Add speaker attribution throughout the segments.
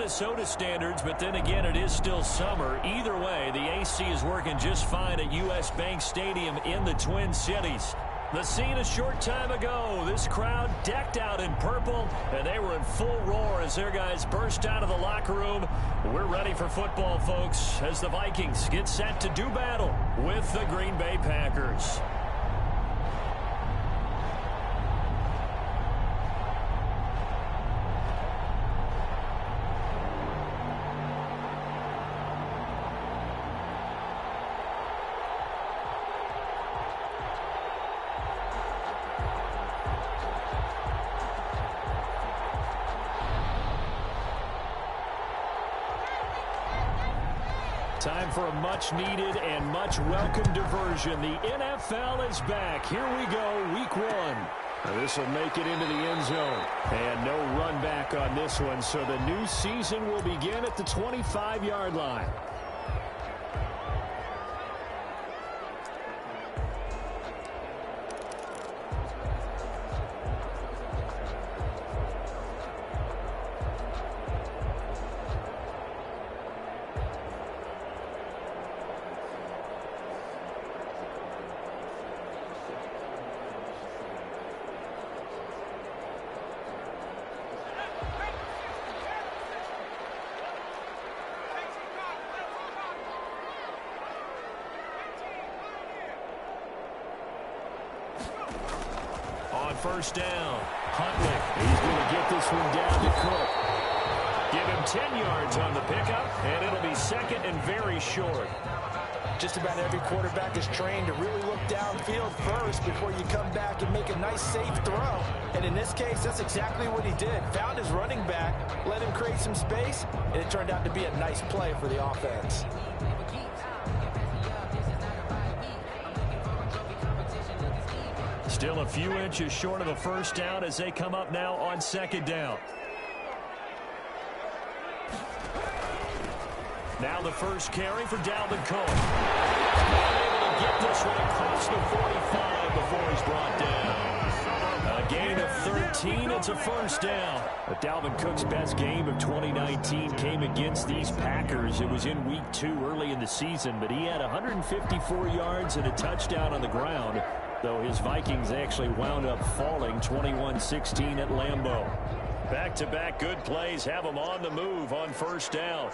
Speaker 1: Minnesota standards, but then again, it is still summer. Either way, the AC is working just fine at U.S. Bank Stadium in the Twin Cities. The scene a short time ago, this crowd decked out in purple, and they were in full roar as their guys burst out of the locker room. We're ready for football, folks, as the Vikings get set to do battle with the Green Bay Packers. Time for a much-needed and much-welcome diversion. The NFL is back. Here we go, week one. This will make it into the end zone. And no run back on this one, so the new season will begin at the 25-yard line. First down. Huntley. He's going to get this one down to Cook. Give him 10 yards on the pickup, and it'll be second and very short.
Speaker 2: Just about every quarterback is trained to really look downfield first before you come back and make a nice, safe throw. And in this case, that's exactly what he did. Found his running back, let him create some space, and it turned out to be a nice play for the offense.
Speaker 1: Still a few inches short of a first down as they come up now on second down. Now the first carry for Dalvin Cook. Not able to get this one across the 45 before he's brought down. A gain of 13. It's a first down. But Dalvin Cook's best game of 2019 came against these Packers. It was in week 2 early in the season, but he had 154 yards and a touchdown on the ground, though his Vikings actually wound up falling 21-16 at Lambeau. Back-to-back good plays have them on the move on first down.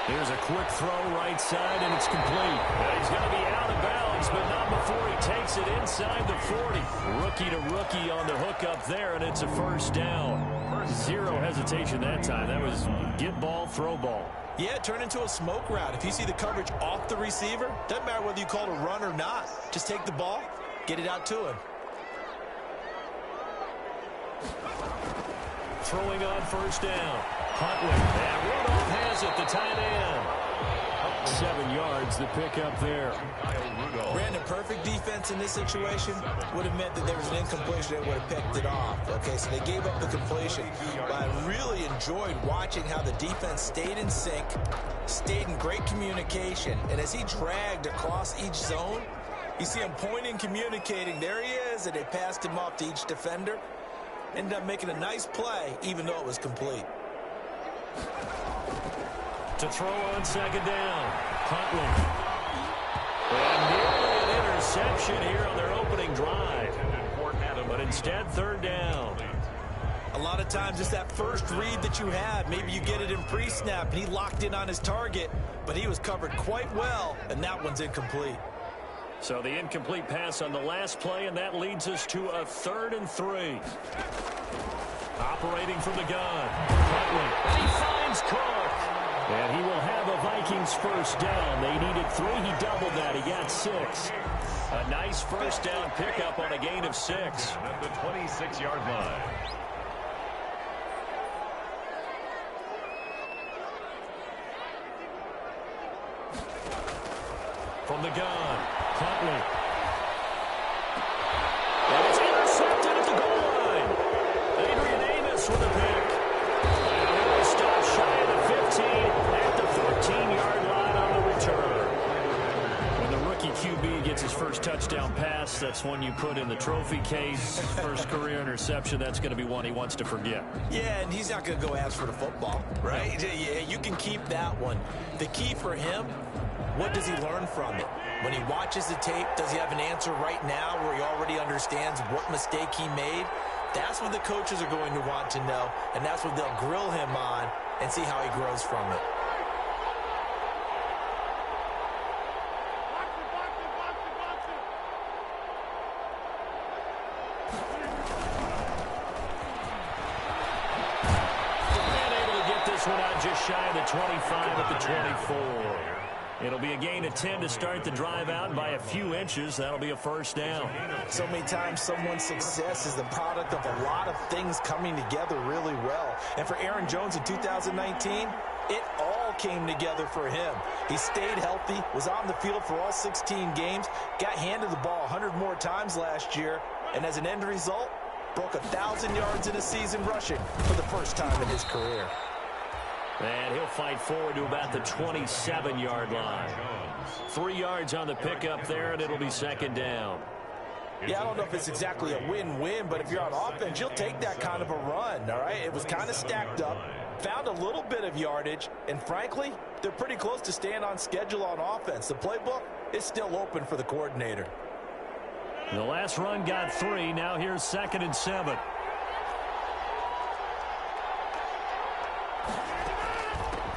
Speaker 1: Here's a quick throw right side, and it's complete. He's going to be out of bounds, but not before he takes it inside the 40. Rookie to rookie on the hook up there, and it's a first down. Zero hesitation that time. That was get ball, throw ball.
Speaker 2: Yeah, turn into a smoke route. If you see the coverage off the receiver, doesn't matter whether you call it a run or not. Just take the ball, get it out to him.
Speaker 1: Throwing on first down. Huntley. And Rudolph has it, the tight end. 7 yards, the pickup there.
Speaker 2: Brandon, perfect defense in this situation would have meant that there was an incompletion that would have picked it off. Okay, so they gave up the completion. But I really enjoyed watching how the defense stayed in sync, stayed in great communication. And as he dragged across each zone, you see him pointing, communicating. There he is, and they passed him off to each defender. Ended up making a nice play, even though it was complete.
Speaker 1: To throw on second down. Huntley. And nearly an interception here on their opening drive. But instead, third down.
Speaker 2: A lot of times it's that first read that you have. Maybe you get it in pre-snap, and he locked in on his target, but he was covered quite well, and that one's incomplete.
Speaker 1: So the incomplete pass on the last play, and that leads us to a 3rd and 3. Operating from the gun. Huntley. And he finds Cook. And he will have a Vikings first down. They needed 3. He doubled that. He got 6. A nice first down pickup on a gain of 6.
Speaker 3: At the 26-yard line.
Speaker 1: From the gun, Huntley. And it's intercepted at the goal line. Adrian Amos Moss with a pick. And he will stop shy of the 15 at the 14-yard line on the return. When the rookie QB gets his first touchdown pass, that's one you put in the trophy case. First career interception, that's going to be one he wants to forget.
Speaker 2: Yeah, and he's not going to go ask for the football, right? Yeah, you can keep that one. The key for him, what does he learn from it? When he watches the tape, does he have an answer right now where he already understands what mistake he made? That's what the coaches are going to want to know, and that's what they'll grill him on and see how he grows from it.
Speaker 1: One out just shy of the 25 at the 24. It'll be a gain of 10 to start the drive out by a few inches. That'll be a first down.
Speaker 2: So many times someone's success is the product of a lot of things coming together really well. And for Aaron Jones in 2019, it all came together for him. He stayed healthy, was on the field for all 16 games, got handed the ball 100 more times last year, and as an end result, broke 1,000 yards in a season rushing for the first time in his career.
Speaker 1: And he'll fight forward to about the 27-yard line. 3 yards on the pickup there, and it'll be second down.
Speaker 2: Yeah, I don't know if it's exactly a win-win, but if you're on offense, you'll take that kind of a run, all right? It was kind of stacked up, found a little bit of yardage, and frankly, they're pretty close to staying on schedule on offense. The playbook is still open for the coordinator.
Speaker 1: The last run got 3. Now here's 2nd and 7.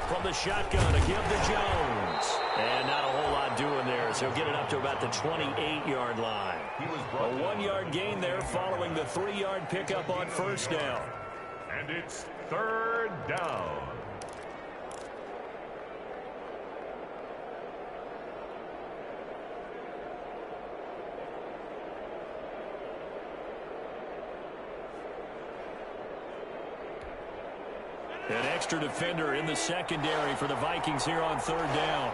Speaker 1: From the shotgun to give to Jones. And not a whole lot doing there, so he'll get it up to about the 28-yard line. A 1-yard gain there following the 3-yard pickup on first down.
Speaker 3: And it's 3rd down.
Speaker 1: An extra defender in the secondary for the Vikings here on 3rd down.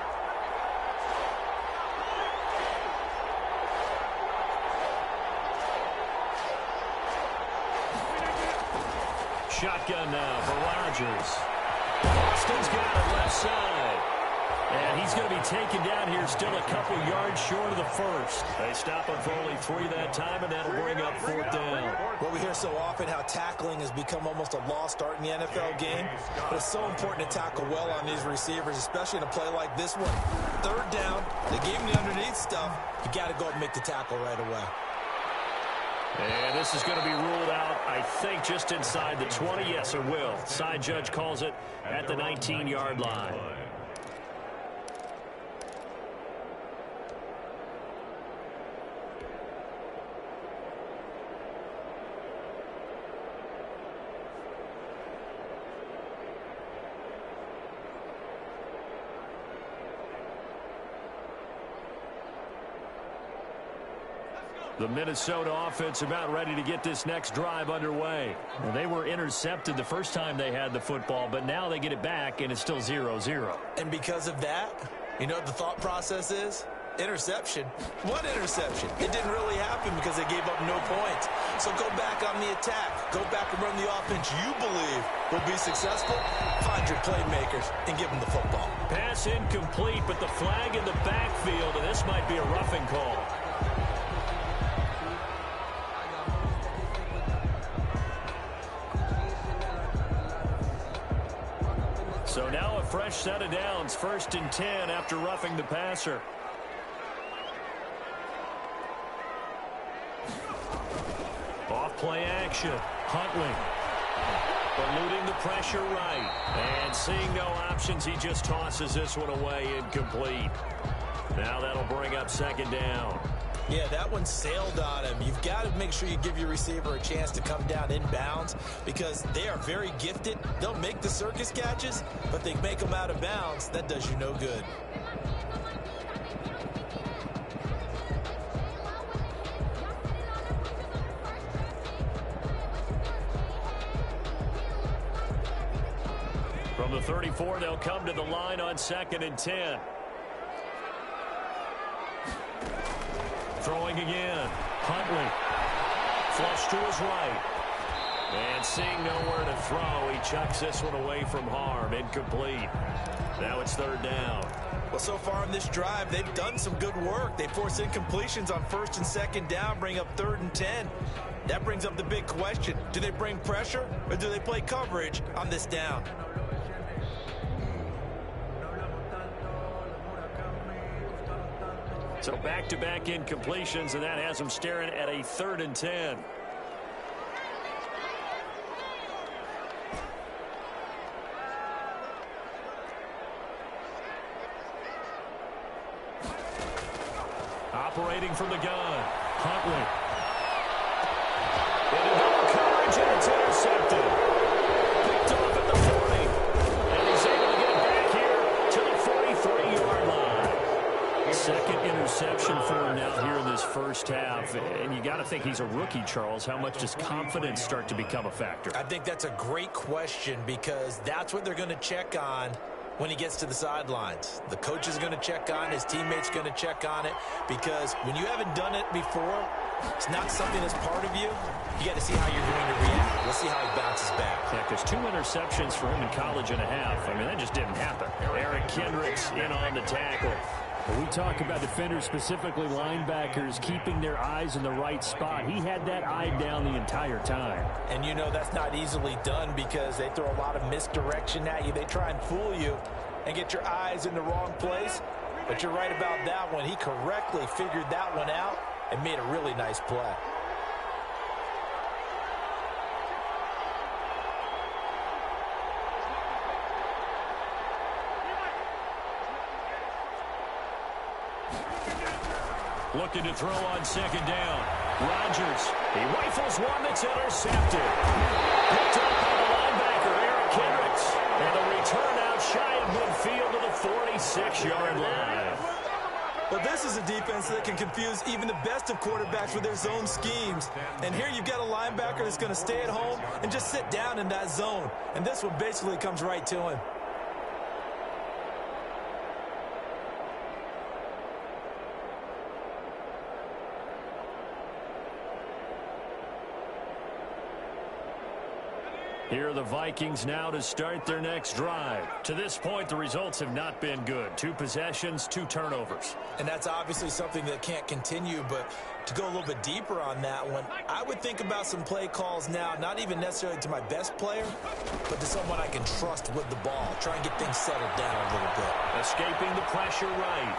Speaker 1: Shotgun now for Rodgers. Austin's got it left side. And he's going to be taken down here still a couple yards short of the first. They stop him for only 3 that time, and that'll bring up 4th down.
Speaker 2: Well, we hear so often how tackling has become almost a lost art in the NFL game. But it's so important to tackle well on these receivers, especially in a play like this one. 3rd down, they gave him the underneath stuff. You got to go and make the tackle right away.
Speaker 1: And this is going to be ruled out, I think, just inside the 20. Yes, it will. Side judge calls it at the 19-yard line. The Minnesota offense about ready to get this next drive underway. Well, they were intercepted the first time they had the football, but now they get it back, and it's still 0-0.
Speaker 2: And because of that, you know what the thought process is? Interception. What interception? It didn't really happen because they gave up no points. So go back on the attack. Go back and run the offense you believe will be successful. Find your playmakers and give them the football.
Speaker 1: Pass incomplete, but the flag in the backfield, and this might be a roughing call. So now a fresh set of downs, 1st and 10 after roughing the passer. Off play action. Huntley eluding the pressure right. And seeing no options, he just tosses this one away, incomplete. Now that'll bring up 2nd down.
Speaker 2: Yeah, that one sailed on him. You've got to make sure you give your receiver a chance to come down inbounds because they are very gifted. They'll make the circus catches, but they make them out of bounds. That does you no good.
Speaker 1: From the 34, they'll come to the line on 2nd and 10. Throwing again. Huntley. Flush to his right. And seeing nowhere to throw, he chucks this one away from harm. Incomplete. Now it's third down.
Speaker 2: Well, so far in this drive, they've done some good work. They force incompletions on first and second down, bring up 3rd and 10. That brings up the big question. Do they bring pressure or do they play coverage on this down?
Speaker 1: So back-to-back incompletions, and that has them staring at a 3rd and 10. Operating from the gun, Huntley. Into double coverage, and it's intercepted. Picked off at the 40. And he's able to get it back here to the 43-yard line. Second interception for him now here in this first half. And you got to think he's a rookie, Charles. How much does confidence start to become a factor?
Speaker 2: I think that's a great question because that's what they're going to check on when he gets to the sidelines. The coach is going to check on, his teammates going to check on it, because when you haven't done it before, it's not something that's part of you. You got to see how you're going to react. Let's see how he bounces back.
Speaker 1: Yeah, because 2 interceptions for him in college and a half. I mean, that just didn't happen. Eric Kendricks in on the tackle.
Speaker 4: We talk about defenders, specifically linebackers, keeping their eyes in the right spot. He had that eye down the entire time.
Speaker 2: And you know that's not easily done because they throw a lot of misdirection at you. They try and fool you and get your eyes in the wrong place. But you're right about that one. He correctly figured that one out and made a really nice play.
Speaker 1: Looking to throw on second down. Rodgers, he rifles one that's intercepted. Picked up by the linebacker, Eric Kendricks. And the return out shy of midfield to the 46-yard line.
Speaker 5: Well, this is a defense that can confuse even the best of quarterbacks with their zone schemes. And here you've got a linebacker that's going to stay at home and just sit down in that zone. And this one basically comes right to him.
Speaker 1: Here are the Vikings now to start their next drive. To this point, the results have not been good. 2 possessions, 2 turnovers.
Speaker 2: And that's obviously something that can't continue, but to go a little bit deeper on that one, I would think about some play calls now, not even necessarily to my best player, but to someone I can trust with the ball. Try and get things settled down a little bit.
Speaker 1: Escaping the pressure right.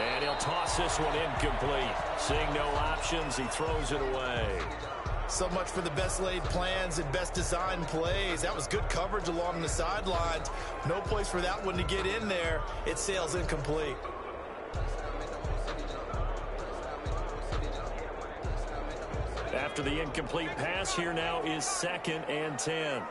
Speaker 1: And he'll toss this one incomplete. Seeing no options, he throws it away.
Speaker 6: So much for the best laid plans and best designed plays. That was good coverage along the sidelines. No place for that one to get in there. It sails incomplete.
Speaker 1: After the incomplete pass, here now is 2nd and 10.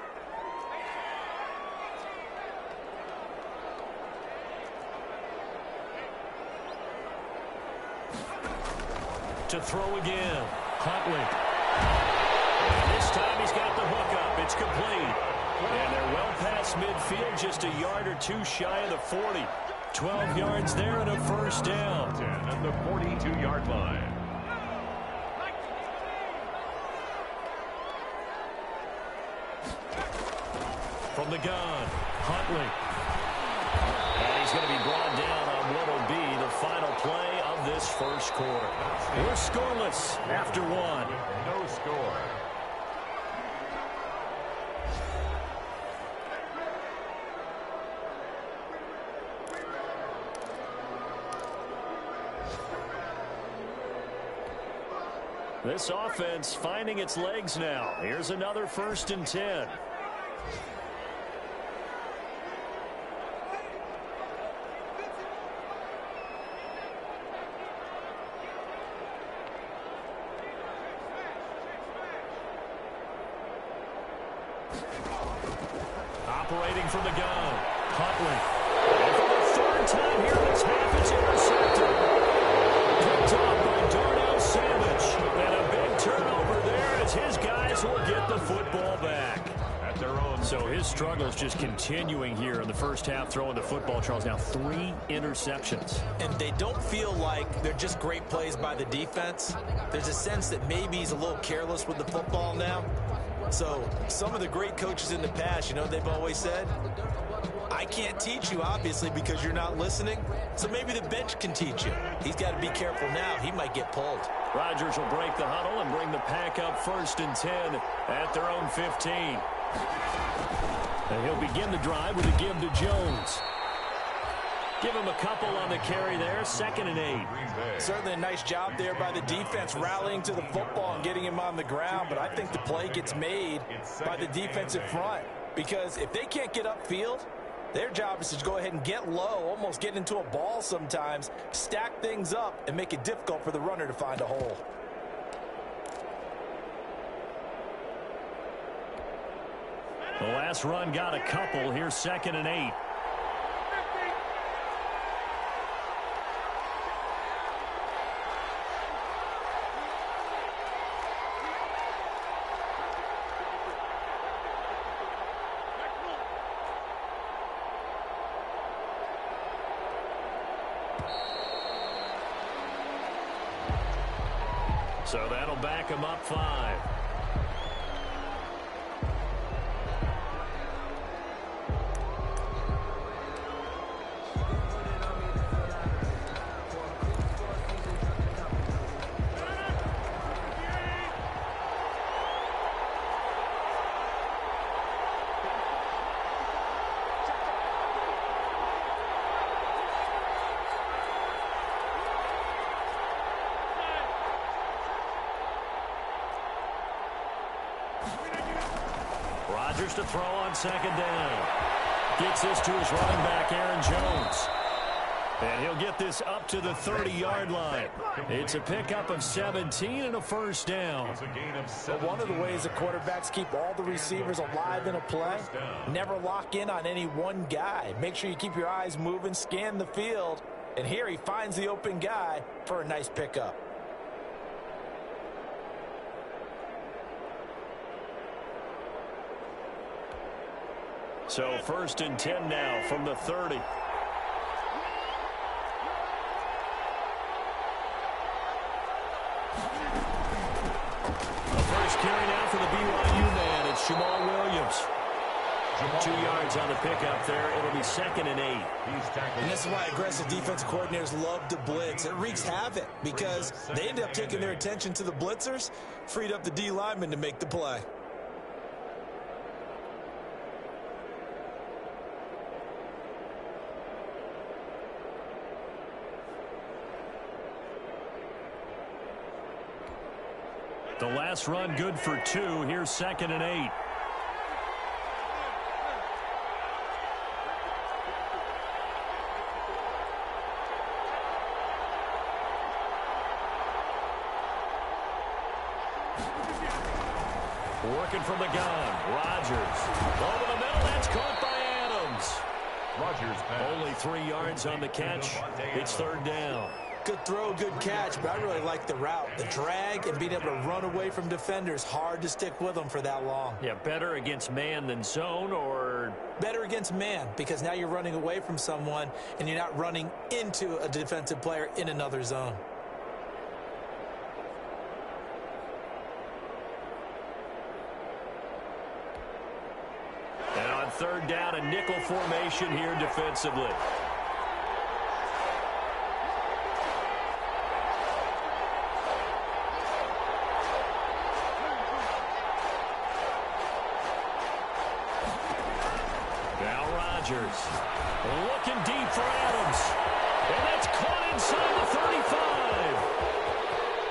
Speaker 1: To throw again, Huntley. And this time he's got the hook up. It's complete. And they're well past midfield, just a yard or 2 shy of the 40. 12 yards there and a first down.
Speaker 3: 10 at the 42-yard line.
Speaker 1: From the gun, Huntley. And he's going to be brought down on what will be the final play of this first quarter. We're scoreless after 1.
Speaker 3: No score.
Speaker 1: This offense finding its legs now. Here's another 1st and 10. Operating from the gun, Huntley. And for the 3rd time here in this half, it's intercepted. Picked off by Darnell Savage. And a big turnover there as his guys will get the football back.
Speaker 3: At their own.
Speaker 1: So his struggles just continuing here in the first half, throwing the football, Charles. Now 3 interceptions.
Speaker 2: And they don't feel like they're just great plays by the defense. There's a sense that maybe he's a little careless with the football now. So some of the great coaches in the past, you know what they've always said? I can't teach you, obviously, because you're not listening. So maybe the bench can teach you. He's got to be careful now. He might get pulled.
Speaker 4: Rodgers will break the huddle and bring the pack up 1st and 10 at their own 15. And he'll begin the drive with a give to Jones. Give him a couple on the carry there, 2nd and 8.
Speaker 5: Certainly a nice job there by the defense rallying to the football and getting him on the ground, but I think the play gets made by the defensive front because if they can't get upfield, their job is to go ahead and get low, almost get into a ball sometimes, stack things up, and make it difficult for the runner to find a hole.
Speaker 4: The last run got a couple. Here's 2nd and 8. So that'll back him up 5. Rodgers to throw on 2nd down. Gets this to his running back, Aaron Jones. And he'll get this up to the 30-yard line. It's a pickup of 17 and a 1st down.
Speaker 5: But one of the ways the quarterbacks keep all the receivers alive in a play, never lock in on any one guy. Make sure you keep your eyes moving, scan the field. And here he finds the open guy for a nice pickup.
Speaker 4: So 1st and 10 now from the 30. The first carry now for the BYU man. It's Jamal Williams. 2 yards on the pickup there. It'll be 2nd and 8.
Speaker 2: And this is why aggressive defensive coordinators love to blitz. It wreaks havoc because they end up taking their attention to the blitzers, freed up the D lineman to make the play.
Speaker 4: The last run good for 2. Here's 2nd and 8. Working from the gun. Rodgers. Over the middle. That's caught by Adams.
Speaker 3: Rodgers pass.
Speaker 4: Only 3 yards on the catch. It's 3rd down.
Speaker 2: Good throw, good catch, but I really like the route. The drag and being able to run away from defenders. Hard to stick with them for that long.
Speaker 4: Yeah, better against man than zone, or
Speaker 2: better against man because now you're running away from someone and you're not running into a defensive player in another zone.
Speaker 4: And on 3rd down, a nickel formation here defensively. Looking deep for Adams. And that's caught inside the 35.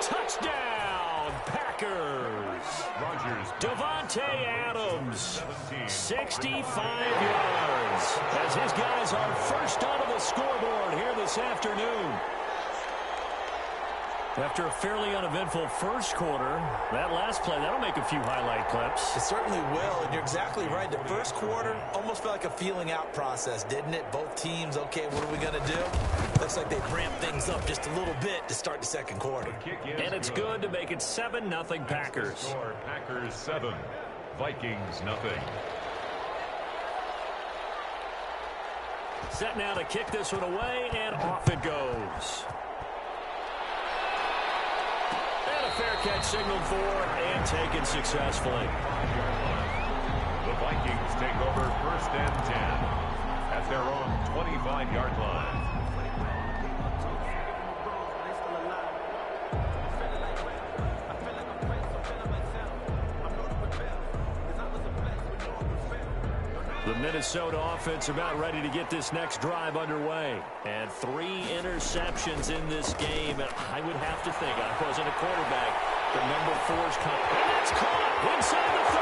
Speaker 4: Touchdown, Packers.
Speaker 3: Rodgers.
Speaker 4: Devontae Adams, 65 yards. As his guys are first onto the scoreboard here this afternoon. After a fairly uneventful first quarter, that last play, that'll make a few highlight clips.
Speaker 2: It certainly will, and you're exactly right. The first quarter almost felt like a feeling out process, didn't it? Both teams, okay, what are we going to do? Looks like they ramped things up just a little bit to start the second quarter.
Speaker 4: And it's good to make it 7-0 Packers.
Speaker 3: Packers 7, Vikings nothing.
Speaker 4: Set now to kick this one away, and off it goes. Fair catch signaled for and taken successfully.
Speaker 3: their own 25-yard line.
Speaker 4: The Minnesota offense about ready to get this next drive underway. And 3 interceptions in this game. And I would have to think, I wasn't a quarterback, but number 4's coming. And that's caught inside the 30.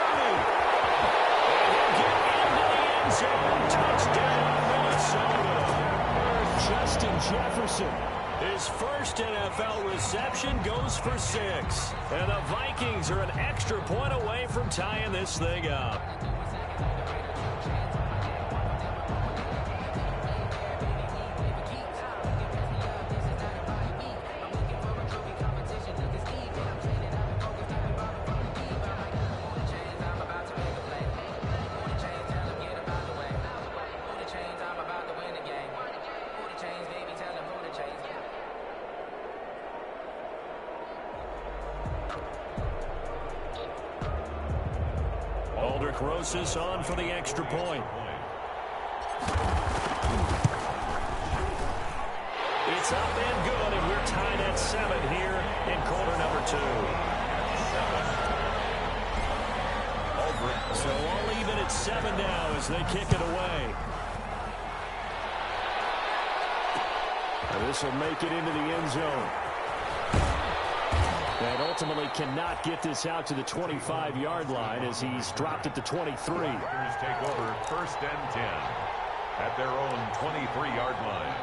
Speaker 4: And he'll get into the end zone. Touchdown, Minnesota. Justin Jefferson. His first NFL reception goes for 6. And the Vikings are an extra point away from tying this thing up. Rosas on for the extra point. It's up and good, and we're tied at 7 here in quarter number 2. So all even at 7 now as they kick it away. This will make it into the end zone. And ultimately cannot get this out to the 25-yard line as he's dropped it to 23.
Speaker 3: Packers take over 1st and 10 at their own 23-yard line.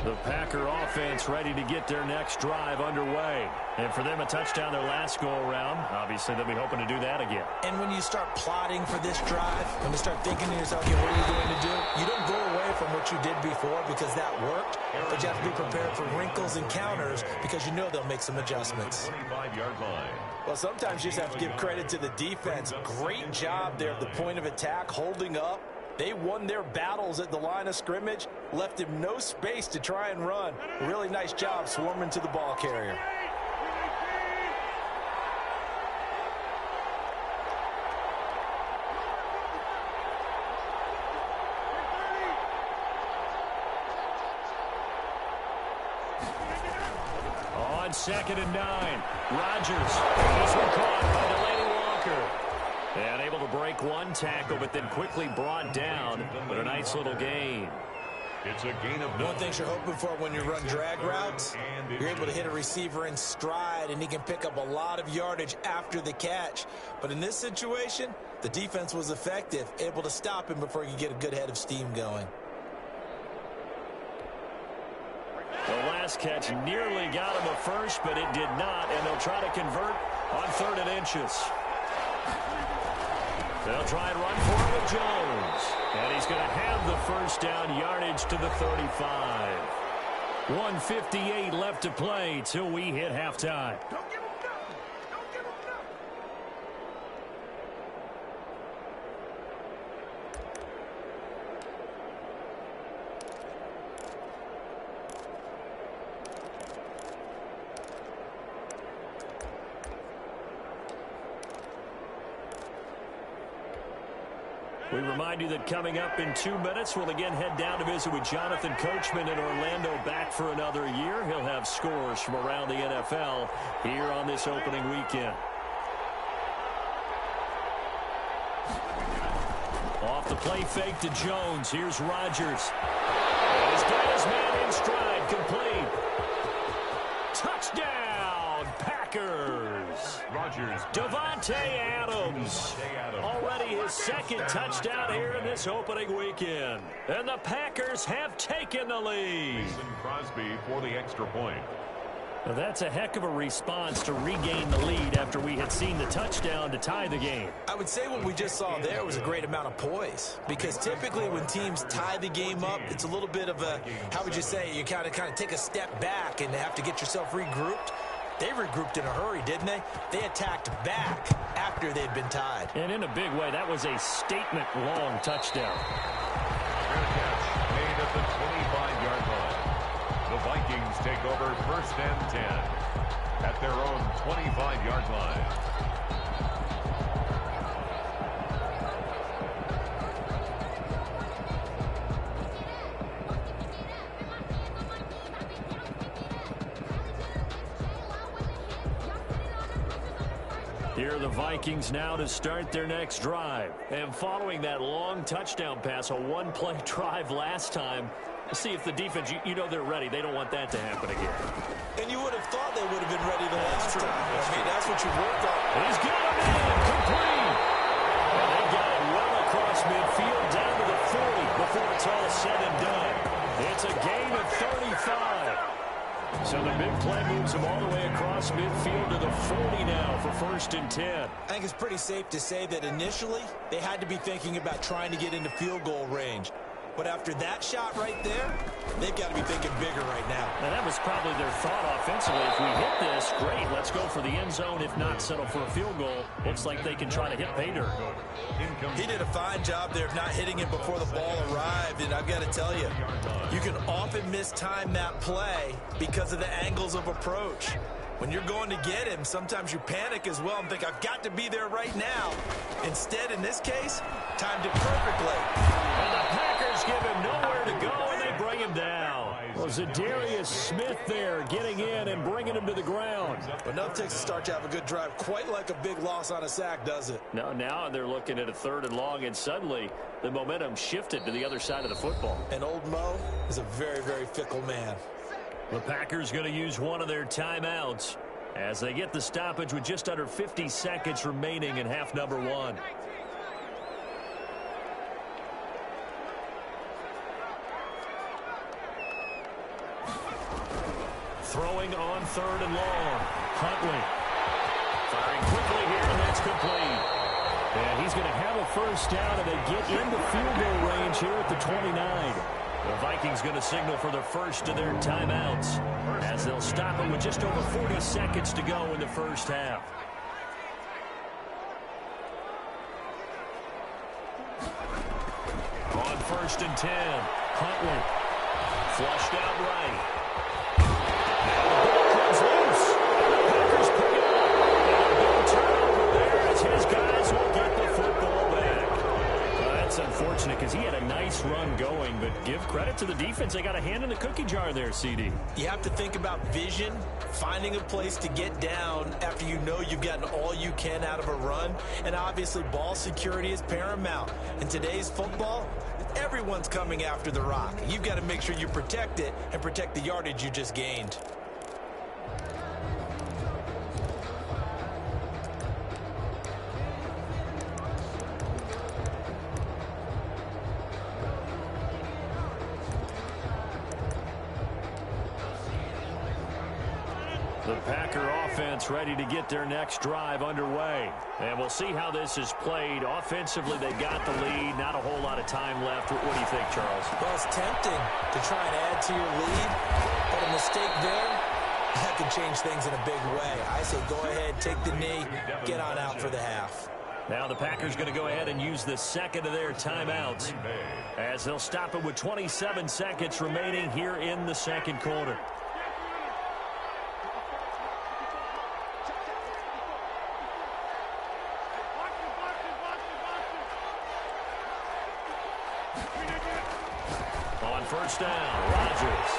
Speaker 4: The Packer offense ready to get their next drive underway. And for them, a touchdown their last go-around. Obviously, they'll be hoping to do that again.
Speaker 2: And when you start plotting for this drive, when you start thinking to yourself, okay, what are you going to do? You don't go away from what you did before because that worked, but you have to be prepared for wrinkles and counters because you know they'll make some adjustments.
Speaker 3: 25-yard line.
Speaker 5: Well, sometimes you just have to give credit to the defense. Great job there at the point of attack, holding up. They won their battles at the line of scrimmage, left him no space to try and run. A really nice job swarming to the ball carrier.
Speaker 4: On 2nd and 9, Rodgers. This one caught by Delaney Walker. And able to break one tackle, but then quickly brought down. But a nice little gain.
Speaker 3: It's a gain of
Speaker 2: One thing you're hoping for when you run drag routes, you're able to hit a receiver in stride, and he can pick up a lot of yardage after the catch. But in this situation, the defense was effective, able to stop him before he could get a good head of steam going.
Speaker 4: The last catch nearly got him a first, but it did not, and they'll try to convert on 3rd and inches. They'll try and run for it with Jones. And he's going to have the first down, yardage to the 35. 1:58 left to play till we hit halftime.
Speaker 7: Don't give him nothing. Don't give him nothing.
Speaker 4: We remind you that coming up in 2 minutes, we'll again head down to visit with Jonathan Coachman in Orlando, back for another year. He'll have scores from around the NFL here on this opening weekend. Off the play fake to Jones. Here's Rodgers. He's got his man in stride, complete. Touchdown, Packers.
Speaker 3: Rodgers.
Speaker 4: Davante Adams. Already his 2nd touchdown here in this opening weekend. And the Packers have taken the lead.
Speaker 3: Crosby for the extra point.
Speaker 4: Now that's a heck of a response to regain the lead after we had seen the touchdown to tie the game.
Speaker 2: I would say what we just saw there was a great amount of poise, because typically when teams tie the game up, it's a little bit of a, how would you say, you kind of take a step back and have to get yourself regrouped. They regrouped in a hurry, didn't they? They attacked back after they'd been tied.
Speaker 4: And in a big way, that was a statement-long touchdown.
Speaker 3: Fair catch made at the 25-yard line. The Vikings first and 10 at their own 25-yard line.
Speaker 4: Here are the Vikings now to start their next drive. And following that long touchdown pass, a one-play drive last time, see if the defense, you know they're ready. They don't want that to happen again.
Speaker 2: And you would have thought they would have been ready the last time. I mean, that's what you work on.
Speaker 4: He's got him in, complete. And they got it well across midfield down to the 40 before it's all said and done. It's a gain of 35. So the big play moves them all the way across midfield to the 40 now for first and 10.
Speaker 2: I think it's pretty safe to say that initially they had to be thinking about trying to get into field goal range. But after that shot right there, they've got to be thinking bigger right now.
Speaker 4: And that was probably their thought offensively. If we hit this, great, let's go for the end zone. If not, settle for a field goal. Looks like they can try to hit pay dirt.
Speaker 2: He did a fine job there of not hitting it before the ball arrived. And I've got to tell you, you can often mistime that play because of the angles of approach. When you're going to get him, sometimes you panic as well and think, I've got to be there right now. Instead, in this case, timed it perfectly.
Speaker 4: And the Packers give him nowhere to go, and they bring him down. Well, Zadarius Smith there getting in and bringing him to the ground.
Speaker 2: But nothing takes a start to have a good drive, quite like a big loss on a sack, does it?
Speaker 4: No, now they're looking at a 3rd and long, and suddenly the momentum shifted to the other side of the football.
Speaker 2: And old Mo is a very, very fickle man.
Speaker 4: The Packers going to use one of their timeouts as they get the stoppage with just under 50 seconds remaining in half number 1. Throwing on 3rd and long. Huntley firing quickly here, and that's complete. And he's going to have a first down, and they get into field goal range here at the 29. The Vikings going to signal for the first of their timeouts as they'll stop it with just over 40 seconds to go in the first half. On 1st and 10, Huntley flushed out right. Now the ball comes loose. The Packers pick it up. And a big turnover there as his guys will get the football back. Well, that's unfortunate because he had a nice run going, but give credit to the defense. They got a hand in the cookie jar there, CD.
Speaker 2: You have to think about vision, finding a place to get down after you know you've gotten all you can out of a run, and obviously ball security is paramount. In today's football, everyone's coming after the rock. You've got to make sure you protect it and protect the yardage you just gained.
Speaker 4: The Packer offense ready to get their next drive underway. And we'll see how this is played. Offensively, they got the lead. Not a whole lot of time left. What do you think, Charles?
Speaker 2: Well, it's tempting to try and add to your lead, but a mistake there, that could change things in a big way. I say go ahead, take the knee, get on out for the half.
Speaker 4: Now the Packers going to go ahead and use the second of their timeouts as they'll stop it with 27 seconds remaining here in the second quarter. On first down, Rodgers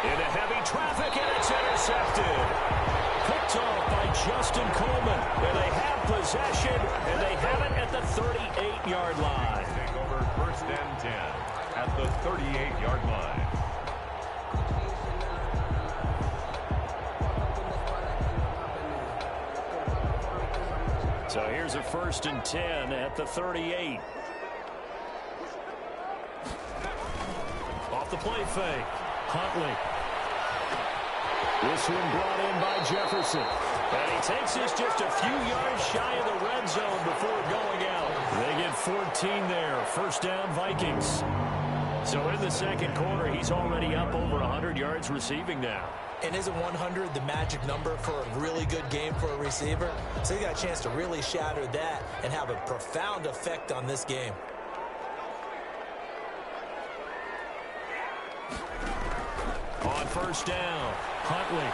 Speaker 4: into heavy traffic, and it's intercepted. Picked off by Justin Coleman, and they have possession, and they have it at the 38-yard line.
Speaker 3: Take over first and 10 at the 38-yard line.
Speaker 4: So here's a first and 10 at the 38. Off the play fake, Huntley. This one brought in by Jefferson. And he takes this just a few yards shy of the red zone before going out. They get 14 there. First down, Vikings. So in the second quarter, he's already up over 100 yards receiving now.
Speaker 2: And isn't 100 the magic number for a really good game for a receiver? So you got a chance to really shatter that and have a profound effect on this game.
Speaker 4: On first down. Huntley.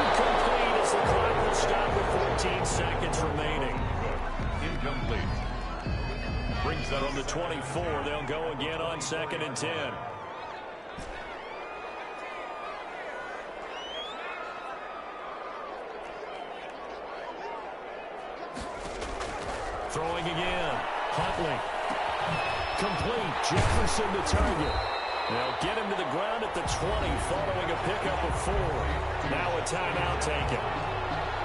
Speaker 4: Incomplete as the clock will stop with 14 seconds remaining.
Speaker 3: Incomplete. Brings up
Speaker 4: From the 24, they'll go again on 2nd and 10. Throwing again. Huntley. Complete. Jefferson the target. They'll get him to the ground at the 20 following a pickup of 4. Now a timeout taken.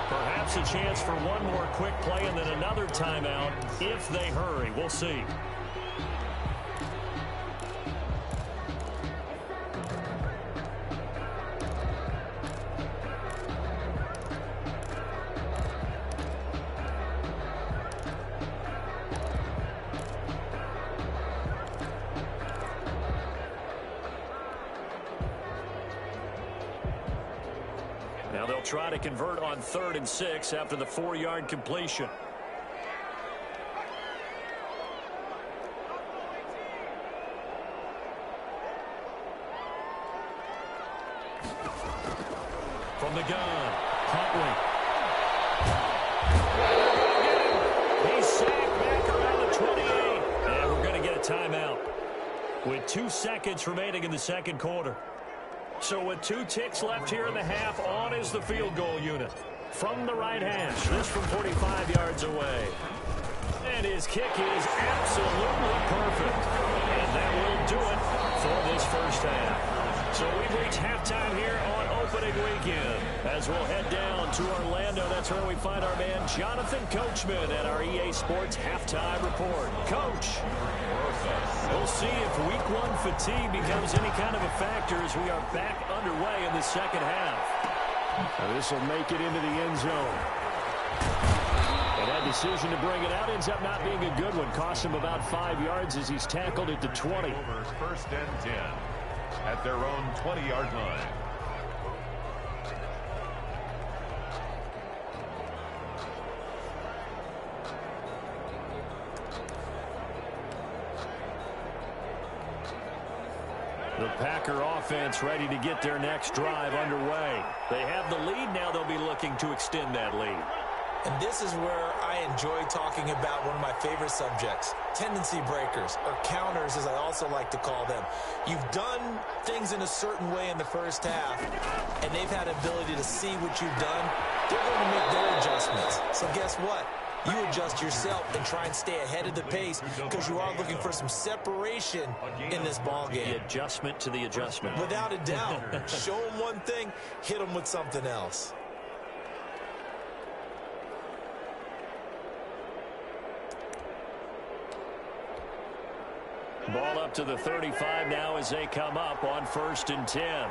Speaker 4: Perhaps a chance for one more quick play and then another timeout if they hurry. We'll see. Now they'll try to convert on 3rd and 6 after the 4-yard completion. From the gun, Huntley. He's sacked back around the 28. And we're going to get a timeout with 2 seconds remaining in the second quarter. So with 2 ticks left here in the half, on is the field goal unit. From the right hash, this from 45 yards away. And his kick is absolutely perfect. And that will do it for this first half. So we've reached halftime here on opening weekend. As we'll head down to Orlando, that's where we find our man Jonathan Coachman at our EA Sports Halftime Report. Coach, we'll see if Week 1 fatigue becomes any kind of a factor as we are back underway in the second half. Now this will make it into the end zone. And that decision to bring it out ends up not being a good one. Cost him about 5 yards as he's tackled at the 20.
Speaker 3: First and 10 at their own 20-yard line.
Speaker 4: The Packer offense ready to get their next drive underway. They have the lead. Now they'll be looking to extend that lead.
Speaker 2: And this is where I enjoy talking about one of my favorite subjects, tendency breakers, or counters as I also like to call them. You've done things in a certain way in the first half, and they've had ability to see what you've done. They're going to make their adjustments. So guess what? You adjust yourself and try and stay ahead of the pace because you are looking for some separation in this ball game.
Speaker 4: The adjustment to the adjustment.
Speaker 2: Without a doubt. Show them one thing, hit them with something else.
Speaker 4: Ball up to the 35 now as they come up on 1st and 10.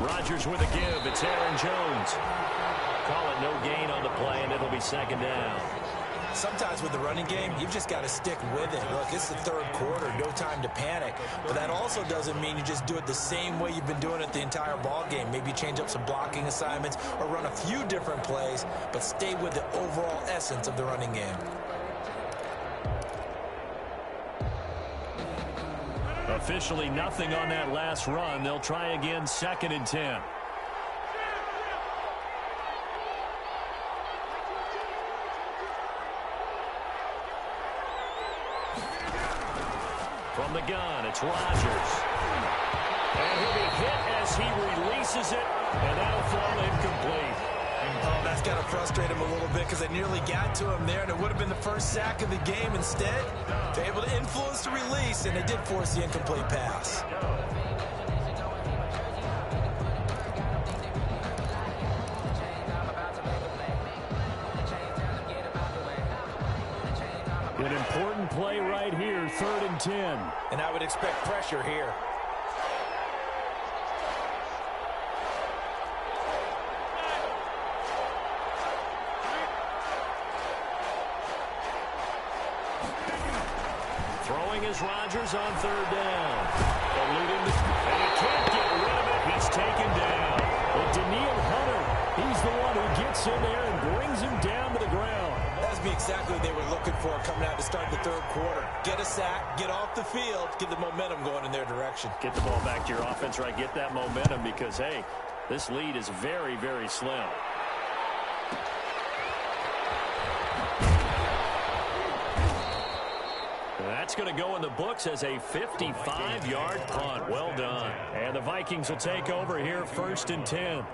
Speaker 4: Rodgers with a give. It's Aaron Jones. Call it no gain on the play, and it'll be 2nd down.
Speaker 2: Sometimes with the running game, you've just got to stick with it. Look, it's the 3rd quarter, no time to panic. But that also doesn't mean you just do it the same way you've been doing it the entire ball game. Maybe change up some blocking assignments or run a few different plays, but stay with the overall essence of the running game.
Speaker 4: Officially nothing on that last run. They'll try again 2nd and 10. From the gun, it's Rodgers. And he'll be hit as he releases it, and that'll fall incomplete.
Speaker 2: Oh, that's got to frustrate him a little bit because they nearly got to him there, and it would have been the first sack of the game. Instead, they're able to influence the release, and they did force the incomplete pass.
Speaker 4: An important play right here, 3rd and 10.
Speaker 2: And I would expect pressure here.
Speaker 4: Throwing is Rodgers on 3rd down. And he can't get rid of it. He's taken down. But Daniil Hunter, he's the one who gets in there and brings him down to the ground.
Speaker 2: That's exactly what they were looking for coming out of the start the third quarter. Get a sack, get off the field, get the momentum going in their direction.
Speaker 4: Get the ball back to your offense, right? Get that momentum because, hey, this lead is very, very slim. That's going to go in the books as a 55-yard punt. Well done. And the Vikings will take over here, 1st and 10.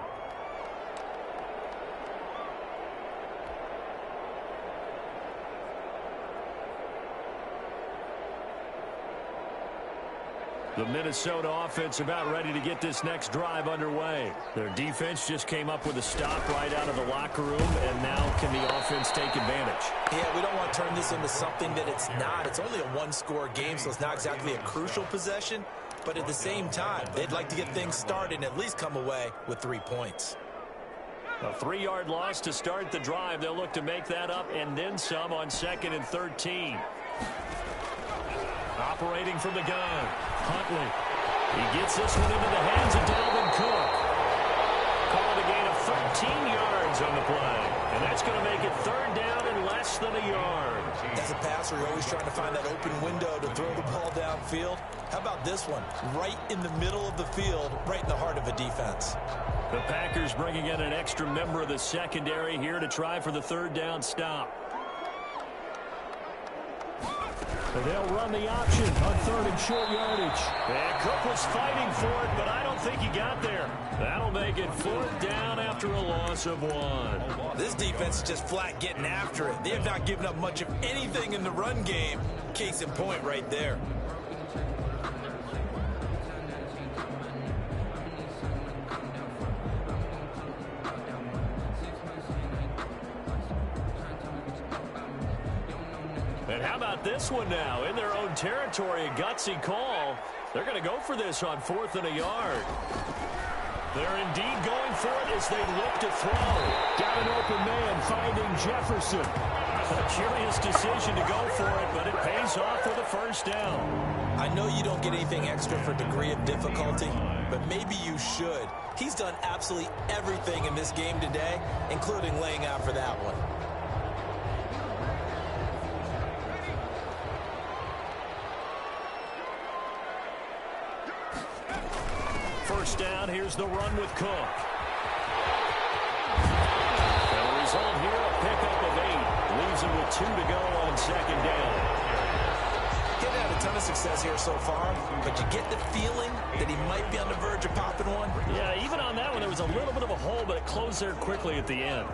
Speaker 4: The Minnesota offense about ready to get this next drive underway. Their defense just came up with a stop right out of the locker room, and now can the offense take advantage?
Speaker 2: Yeah, we don't want to turn this into something that it's not. It's only a one-score game, so it's not exactly a crucial possession. But at the same time, they'd like to get things started and at least come away with 3 points.
Speaker 4: A 3-yard loss to start the drive. They'll look to make that up and then some on 2nd and 13. Operating from the gun, Huntley. He gets this one into the hands of Dalvin Cook. Called a gain of 13 yards on the play. And that's going to make it 3rd down and less than a yard.
Speaker 2: As a passer, you're always trying to find that open window to throw the ball downfield. How about this one? Right in the middle of the field, right in the heart of a defense.
Speaker 4: The Packers bringing in an extra member of the secondary here to try for the 3rd down stop. And they'll run the option on 3rd and short yardage. And Cook was fighting for it, but I don't think he got there. That'll make it 4th down after a loss of 1.
Speaker 2: This defense is just flat getting after it. They have not given up much of anything in the run game. Case in point right there.
Speaker 4: And how about this one now? In their own territory, a gutsy call. They're going to go for this on 4th and a yard. They're indeed going for it as they look to throw. Got an open man finding Jefferson. A curious decision to go for it, but it pays off with a 1st down.
Speaker 2: I know you don't get anything extra for degree of difficulty, but maybe you should. He's done absolutely everything in this game today, including laying out for that one.
Speaker 4: 1st down, here's the run with Cook. And the result here, a pickup of 8. Leaves him with 2 to go on 2nd down.
Speaker 2: He's had a ton of success here so far, but you get the feeling that he might be on the verge of popping one.
Speaker 4: Yeah, even on that one, there was a little bit of a hole, but it closed there quickly at the end.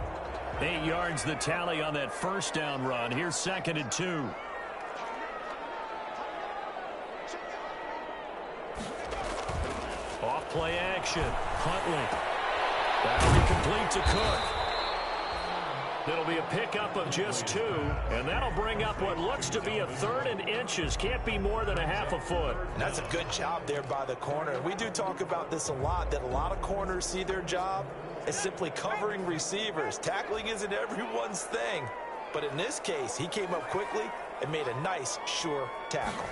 Speaker 4: 8 yards the tally on that 1st down run. Here's 2nd and 2. Off play action. Huntley. That'll be complete to Cook. It'll be a pickup of just 2, and that'll bring up what looks to be a 3rd and inches. Can't be more than a half a foot.
Speaker 2: And that's a good job there by the corner. We do talk about this a lot, that a lot of corners see their job as simply covering receivers. Tackling isn't everyone's thing. But in this case, he came up quickly and made a nice, sure tackle.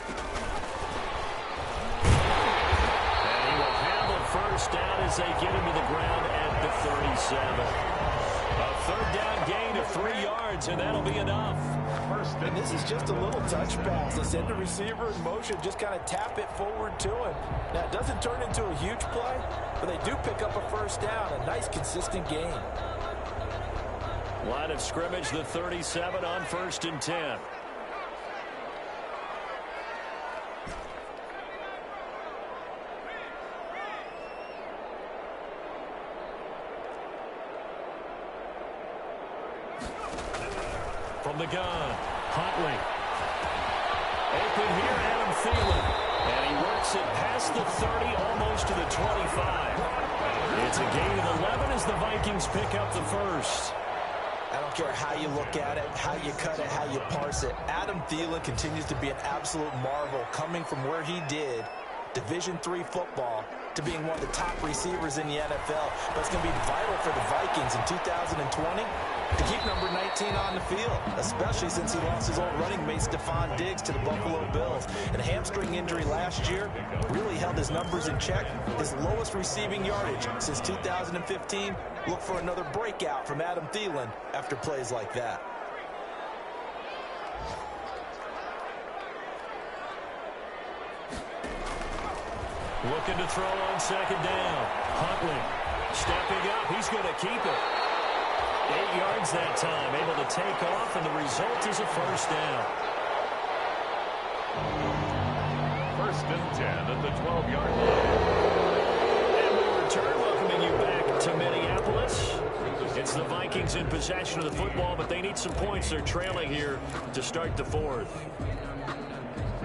Speaker 4: 1st down as they get him to the ground at the 37. A 3rd down gain of 3 yards, and that'll be enough.
Speaker 2: And this is just a little touch pass. They send the receiver in motion, just kind of tap it forward to him. Now, it doesn't turn into a huge play, but they do pick up a 1st down, a nice, consistent gain.
Speaker 4: Line of scrimmage, the 37 on 1st and 10. From the gun, Huntley. Open here, Adam Thielen. And he works it past the 30, almost to the 25. It's a gain of 11 as the Vikings pick up the 1st.
Speaker 2: I don't care how you look at it, how you cut it, how you parse it. Adam Thielen continues to be an absolute marvel, coming from where he did, Division III football, to being one of the top receivers in the NFL. But it's going to be vital for the Vikings in 2020 to keep number 19 on the field, especially since he lost his old running mate Stephon Diggs to the Buffalo Bills. And a hamstring injury last year really held his numbers in check. His lowest receiving yardage since 2015. Look for another breakout from Adam Thielen after plays like that.
Speaker 4: Looking to throw on second down. Huntley stepping up. He's going to keep it. 8 yards that time. Able to take off, and the result is a first down.
Speaker 3: First and 10 at the 12-yard line.
Speaker 4: And we return, welcoming you back to Minneapolis. It's the Vikings in possession of the football, but they need some points. They're trailing here to start the fourth.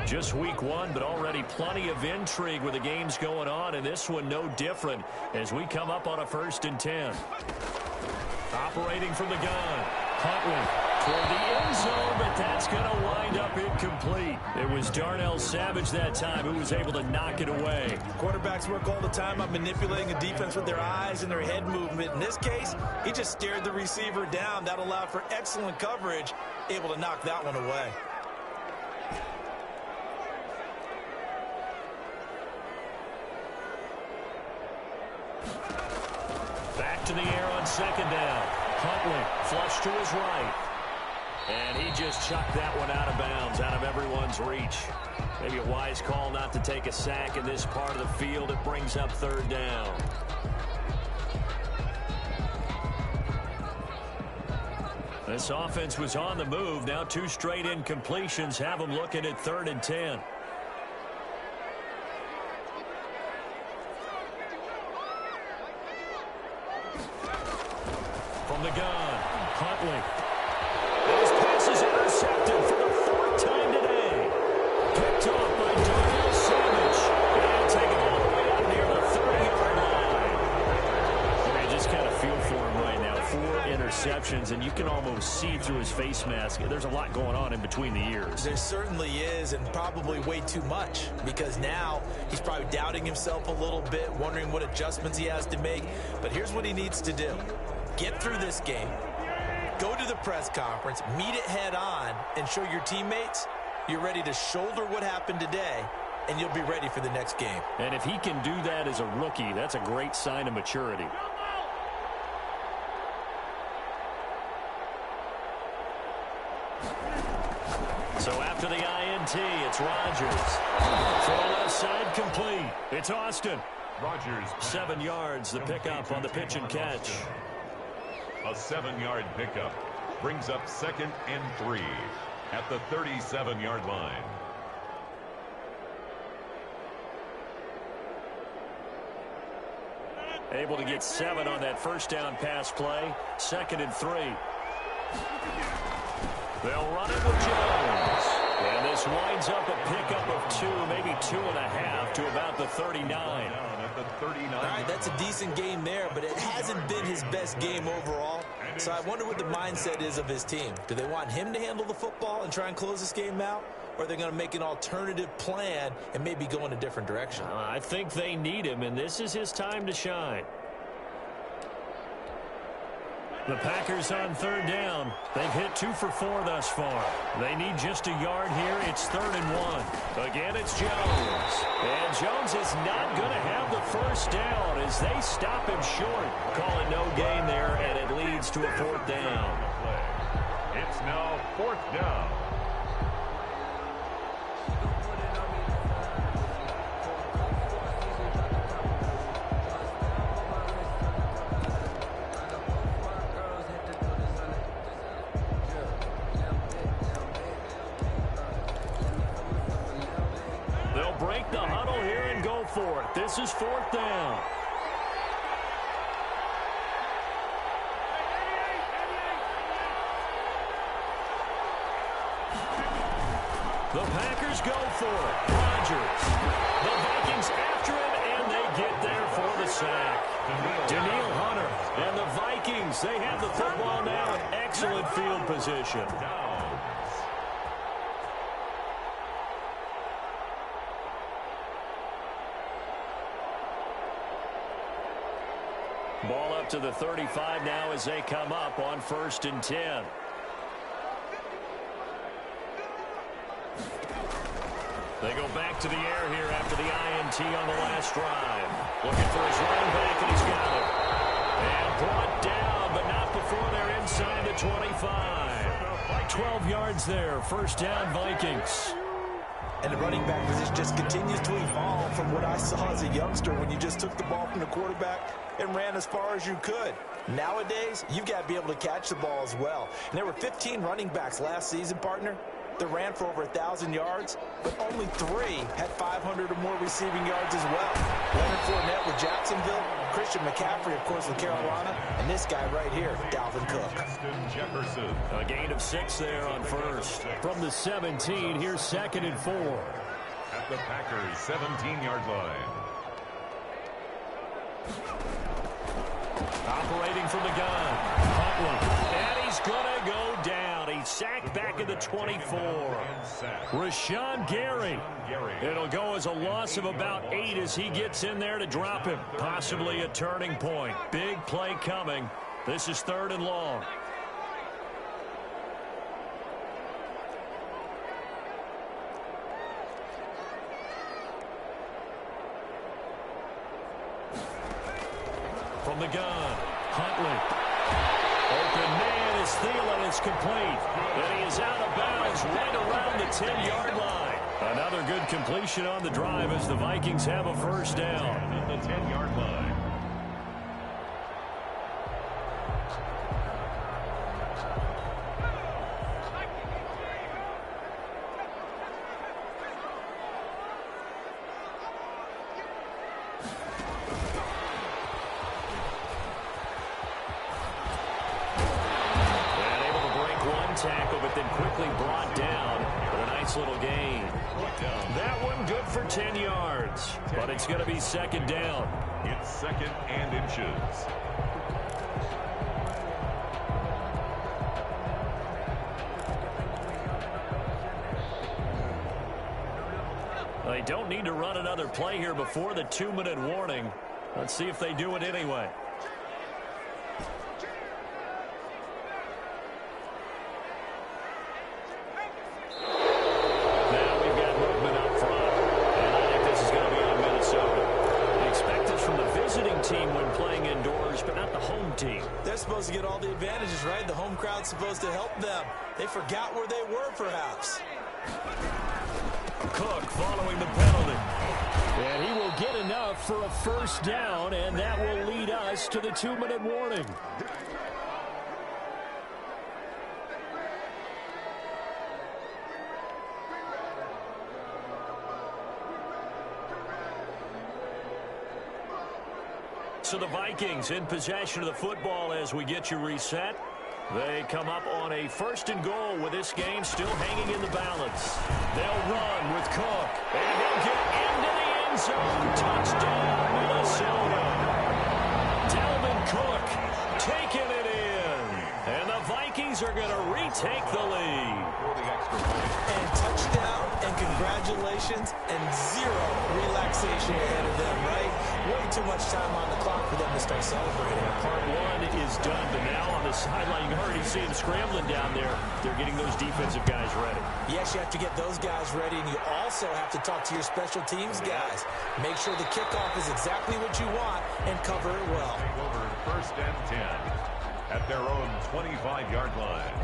Speaker 4: Just week one, but already plenty of intrigue with the games going on, and this one no different as we come up on a 1st and 10. Operating from the gun. Huntley toward the end zone, but that's going to wind up incomplete. It was Darnell Savage that time who was able to knock it away.
Speaker 5: Quarterbacks work all the time on manipulating a defense with their eyes and their head movement. In this case, he just stared the receiver down. That allowed for excellent coverage, able to knock that one away.
Speaker 4: Back to the air on second down. Huntley flush to his right. And he just chucked that one out of bounds, out of everyone's reach. Maybe a wise call not to take a sack in this part of the field. It brings up 3rd down. This offense was on the move. Now 2 straight incompletions have them looking at 3rd and 10. From the gun, Huntley. His pass is intercepted for the 4th time today. Picked off by Darnell Savage. And take it all the way out near the 30-yard line. I mean, just kind of feel for him right now. 4 interceptions, and you can almost see through his face mask. There's a lot going on in between the ears.
Speaker 5: There certainly is, and probably way too much, because now he's probably doubting himself a little bit, wondering what adjustments he has to make. But here's what he needs to do. Get through this game, go to the press conference, meet it head on, and show your teammates you're ready to shoulder what happened today, and you'll be ready for the next game.
Speaker 4: And if he can do that as a rookie, that's a great sign of maturity. So after the INT, it's Rodgers. Throw left side complete. It's Austin.
Speaker 3: Rodgers.
Speaker 4: 7 yards, the pickup on the pitch and catch.
Speaker 3: A 7-yard pickup brings up 2nd and 3 at the 37-yard line.
Speaker 4: Able to get 7 on that first down pass play. 2nd and 3. They'll run it with Jones. And this winds up a pickup of 2, maybe 2.5 to about the 39.
Speaker 5: All right, that's a decent game there, but it hasn't been his best game overall. So I wonder what the mindset is of his team. Do they want him to handle the football and try and close this game out? Or are they going to make an alternative plan and maybe go in a different direction?
Speaker 4: I think they need him, and this is his time to shine. The Packers on 3rd down. They've hit 2 for 4 thus far. They need just a yard here. It's 3rd and 1. Again, it's Jones. And Jones is not going to have the first down as they stop him short. Call it no gain there, and it leads to a 4th down.
Speaker 3: It's now 4th down.
Speaker 4: Break the huddle here and go for it. This is 4th down. The Packers go for it. Rodgers. The Vikings after it, and they get there for the sack. Daniil Hunter and the Vikings, they have the football now in excellent field position. Ball up to the 35 now as they come up on 1st and 10. They go back to the air here after the INT on the last drive. Looking for his running back, and he's got it. And brought down, but not before they're inside the 25. 12 yards there, 1st down Vikings.
Speaker 2: And the running back position just continues to evolve from what I saw as a youngster when you just took the ball from the quarterback and ran as far as you could. Nowadays, you've got to be able to catch the ball as well. And there were 15 running backs last season, partner, that ran for over 1,000 yards, but only 3 had 500 or more receiving yards as well. Leonard Fournette with Jacksonville, Christian McCaffrey, of course, with Carolina, and this guy right here, Dalvin Cook.
Speaker 3: Jefferson.
Speaker 4: A gain of 6 there on first. From the 17, here's 2nd and 4.
Speaker 3: At the Packers' 17-yard line.
Speaker 4: Operating from the gun. Huntley. And he's going to go down. He's sacked back at the 24. Rashawn Gary. It'll go as a loss of about 8 as he gets in there to drop him. Possibly a turning point. Big play coming. This is 3rd and long. From the gun, Huntley. Open man is Thielen. It's complete. And he is out of bounds right around the 10-yard line. Another good completion on the drive as the Vikings have a first down.
Speaker 3: At the 10-yard line.
Speaker 4: Tackle, but then quickly brought down with a nice little gain. That one good for 10 yards, but it's going to be 2nd down.
Speaker 3: It's 2nd and inches.
Speaker 4: They don't need to run another play here before the 2-minute warning. Let's see if they do it anyway.
Speaker 2: They're supposed to get all the advantages, right? The home crowd's supposed to help them. They forgot where they were, perhaps.
Speaker 4: Cook following the penalty. And he will get enough for a first down, and that will lead us to the 2-minute warning. So the Vikings in possession of the football as we get you reset. They come up on a 1st and goal with this game still hanging in the balance. They'll run with Cook. And he'll get into the end zone. Touchdown, Minnesota. Dalvin Cook taking it in. And the Vikings are going to retake the lead.
Speaker 2: And touchdown and congratulations and 0 relaxation ahead of them, right? Way too much time on the clock for them to start celebrating.
Speaker 4: Part 1 is done, but now on the sideline, you already see them scrambling down there. They're getting those defensive guys ready.
Speaker 2: Yes, you have to get those guys ready, and you also have to talk to your special teams guys. Make sure the kickoff is exactly what you want and cover it well.
Speaker 3: Take over 1st and 10 at their own 25-yard line.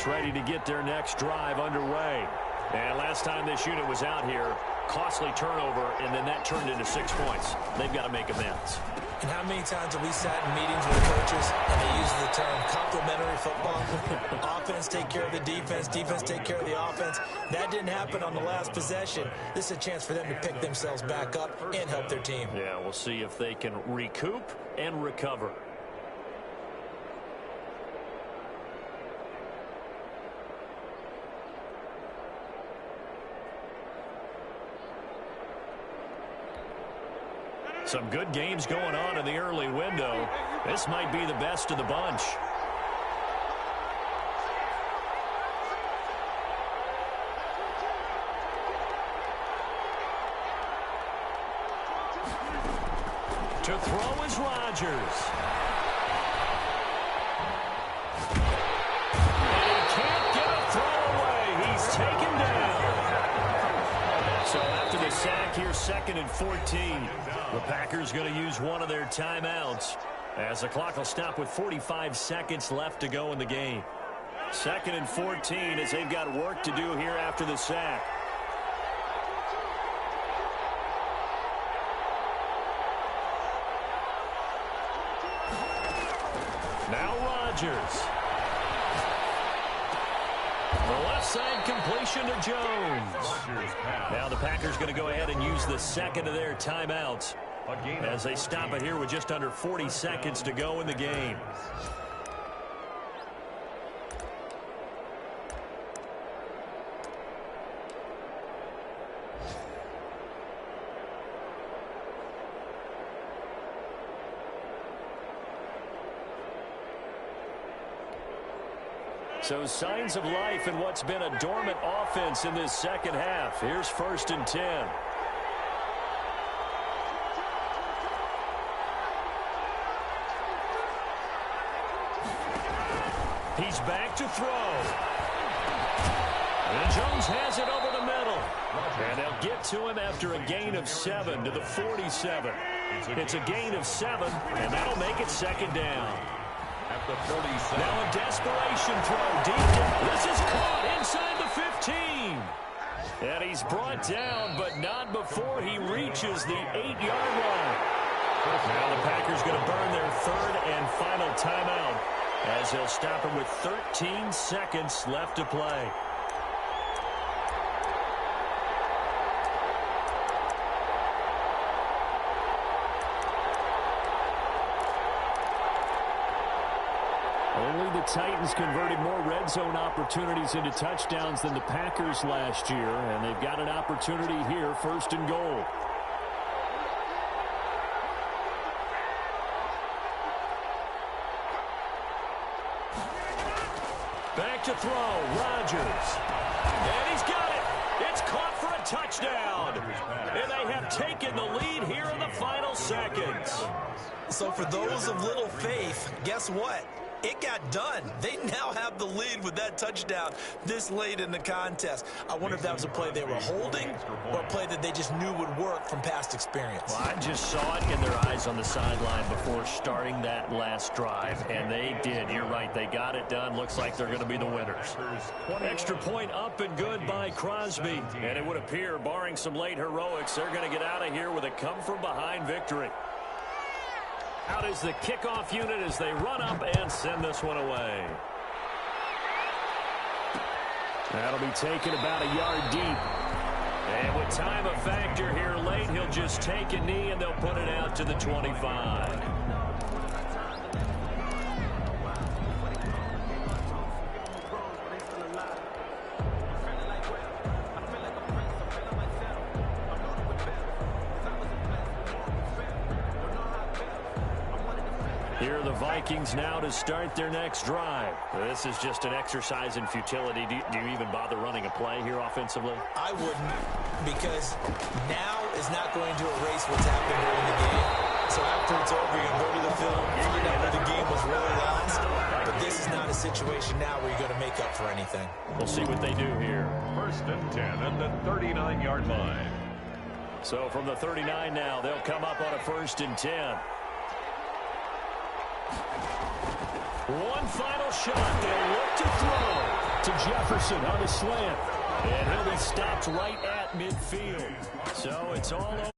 Speaker 4: Ready to get their next drive underway. And last time this unit was out here, costly turnover, and then that turned into 6 points. They've got to make amends.
Speaker 2: And how many times have we sat in meetings with coaches and they use the term complementary football? Offense take care of the defense, defense take care of the offense. That didn't happen on the last possession. This is a chance for them to pick themselves back up and help their team.
Speaker 4: Yeah, we'll see if they can recoup and recover. Some good games going on in the early window. This might be the best of the bunch. To throw is Rodgers. And he can't get a throw away. He's taken down. So after the sack here, 2nd and 14. The Packers going to use one of their timeouts as the clock will stop with 45 seconds left to go in the game. 2nd and 14 as they've got work to do here after the sack. Now Rodgers. The left side completion to Jones. Now the Packers going to go ahead and use the 2nd of their timeouts as they stop it here with just under 40 seconds to go in the game. So signs of life in what's been a dormant offense in this second half. Here's 1st and 10. He's back to throw. And Jones has it over the middle. And they'll get to him after a gain of 7 to the 47. It's a gain of 7, and that'll make it 2nd down.
Speaker 3: At the 47.
Speaker 4: Now a desperation throw deep. This is caught inside the 15. And he's brought down, but not before he reaches the 8-yard line. Now the Packers going to burn their 3rd and final timeout as they'll stop it with 13 seconds left to play. Only the Titans converted more red zone opportunities into touchdowns than the Packers last year, and they've got an opportunity here, 1st and goal. Back to throw, Rodgers. And he's got it. It's caught for a touchdown. And they have taken the lead here in the final seconds.
Speaker 2: So for those of little faith, guess what? It got done. They now have the lead with that touchdown this late in the contest. I wonder if that was a play they were holding or a play that they just knew would work from past experience.
Speaker 4: Well, I just saw it in their eyes on the sideline before starting that last drive, and they did. You're right. They got it done. Looks like they're going to be the winners. Extra point up and good by Crosby. And it would appear, barring some late heroics, they're going to get out of here with a come-from-behind victory. Out is the kickoff unit as they run up and send this one away. That'll be taken about a yard deep. And with time a factor here late, he'll just take a knee and they'll put it out to the 25. Here are the Vikings now to start their next drive. This is just an exercise in futility. Do you even bother running a play here offensively?
Speaker 2: I wouldn't, because now is not going to erase what's happened during the game. So after it's over, you're going to go to the film, find out where the game was really lost. But this is not a situation now where you're going to make up for anything.
Speaker 4: We'll see what they do here.
Speaker 3: 1st and 10 at the 39-yard line.
Speaker 4: So from the 39 now, they'll come up on a 1st and 10. One final shot. They'll look to throw to Jefferson on a slant. And he'll be stopped right at midfield. So it's all over.